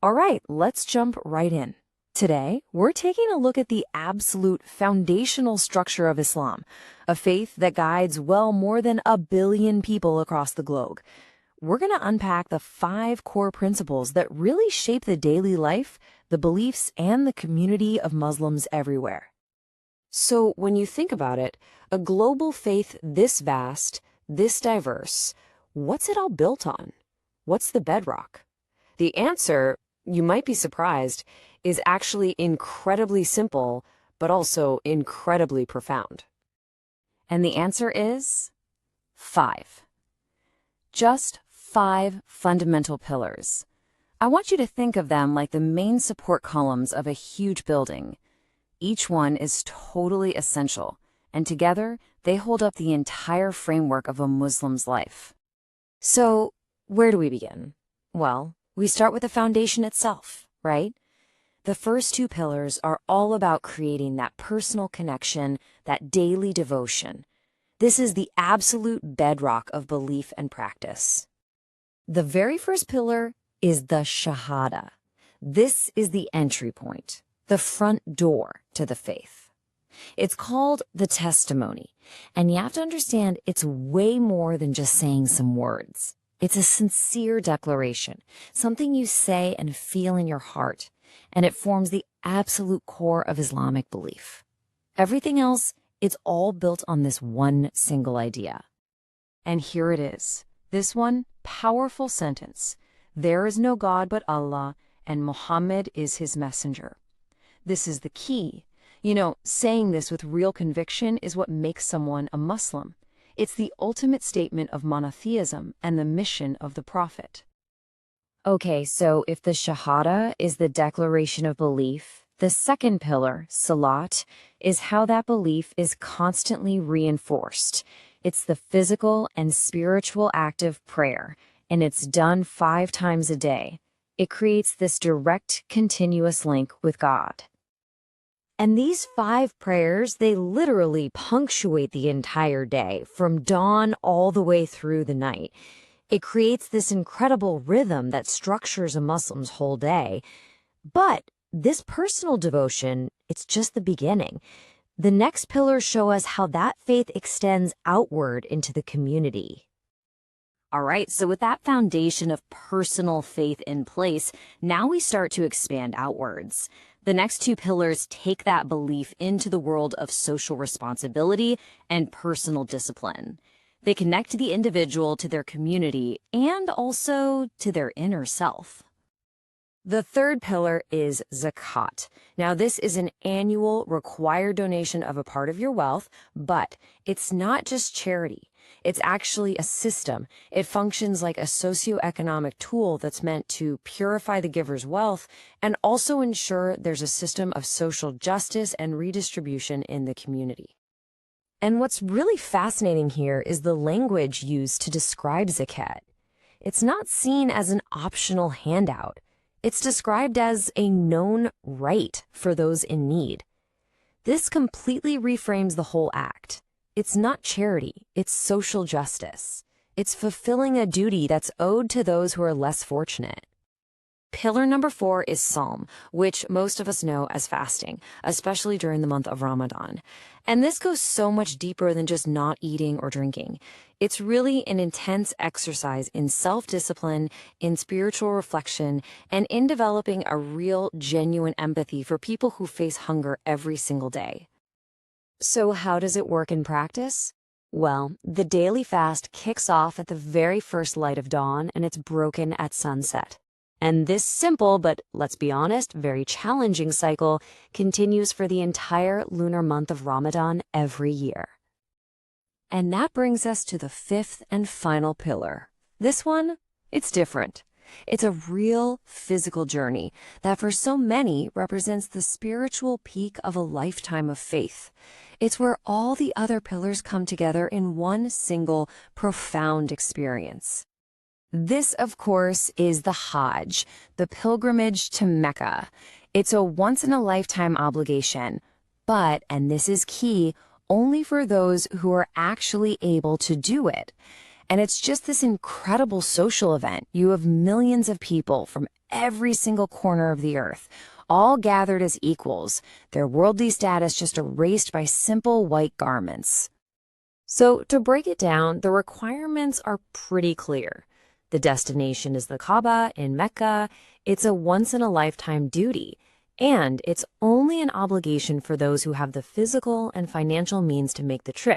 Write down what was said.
All right, let's jump right in. Today, we're taking a look at the absolute foundational structure of Islam, a faith that guides well more than 1 billion people across the globe. We're going to unpack the 5 core principles that really shape the daily life, the beliefs, and the community of Muslims everywhere. So, when you think about it, a global faith this vast, this diverse, what's it all built on? What's the bedrock? The answer, you might be surprised, is actually incredibly simple, but also incredibly profound. And the answer is 5. Just 5 fundamental pillars. I want you to think of them like the main support columns of a huge building. Each one is totally essential, and together they hold up the entire framework of a Muslim's life. So, where do we begin? Well, we start with the foundation itself, right? The first 2 pillars are all about creating that personal connection, that daily devotion. This is the absolute bedrock of belief and practice. The very first pillar is the Shahada. This is the entry point, the front door to the faith. It's called the testimony, and you have to understand it's way more than just saying some words. It's a sincere declaration, something you say and feel in your heart, and it forms the absolute core of Islamic belief. Everything else, it's all built on this one single idea. And here it is, this one powerful sentence: there is no God but Allah, and Muhammad is his messenger. This is the key. You know, saying this with real conviction is what makes someone a Muslim. It's the ultimate statement of monotheism and the mission of the Prophet. Okay, so if the Shahada is the declaration of belief, the second pillar, Salat, is how that belief is constantly reinforced. It's the physical and spiritual act of prayer, and it's done 5 times a day. It creates this direct, continuous link with God. And these 5 prayers, they literally punctuate the entire day, from dawn all the way through the night. It creates this incredible rhythm that structures a Muslim's whole day. But this personal devotion, it's just the beginning. The next pillars show us how that faith extends outward into the community. All right, so with that foundation of personal faith in place, now we start to expand outwards. The next 2 pillars take that belief into the world of social responsibility and personal discipline. They connect the individual to their community and also to their inner self. The third pillar is Zakat. Now, this is an annual required donation of a part of your wealth, but it's not just charity. It's actually a system. It functions like a socioeconomic tool that's meant to purify the giver's wealth and also ensure there's a system of social justice and redistribution in the community. And what's really fascinating here is the language used to describe Zakat. It's not seen as an optional handout. It's described as a known right for those in need. This completely reframes the whole act. It's not charity, it's social justice. It's fulfilling a duty that's owed to those who are less fortunate. Pillar number 4 is Psalm, which most of us know as fasting, especially during the month of Ramadan. And this goes so much deeper than just not eating or drinking. It's really an intense exercise in self-discipline, in spiritual reflection, and in developing a real, genuine empathy for people who face hunger every single day. So how does it work in practice? Well, the daily fast kicks off at the very first light of dawn, and it's broken at sunset. And this simple, but let's be honest, very challenging cycle continues for the entire lunar month of Ramadan every year. And that brings us to the 5th and final pillar. This one, it's different. It's a real physical journey that for so many represents the spiritual peak of a lifetime of faith. It's where all the other pillars come together in one single profound experience. This, of course, is the Hajj, the pilgrimage to Mecca. It's a once-in-a-lifetime obligation, but, and this is key, only for those who are actually able to do it. And it's just this incredible social event. You have millions of people from every single corner of the earth, all gathered as equals, their worldly status just erased by simple white garments. So, to break it down, the requirements are pretty clear. The destination is the Kaaba in Mecca. It's a once-in-a-lifetime duty, and it's only an obligation for those who have the physical and financial means to make the trip,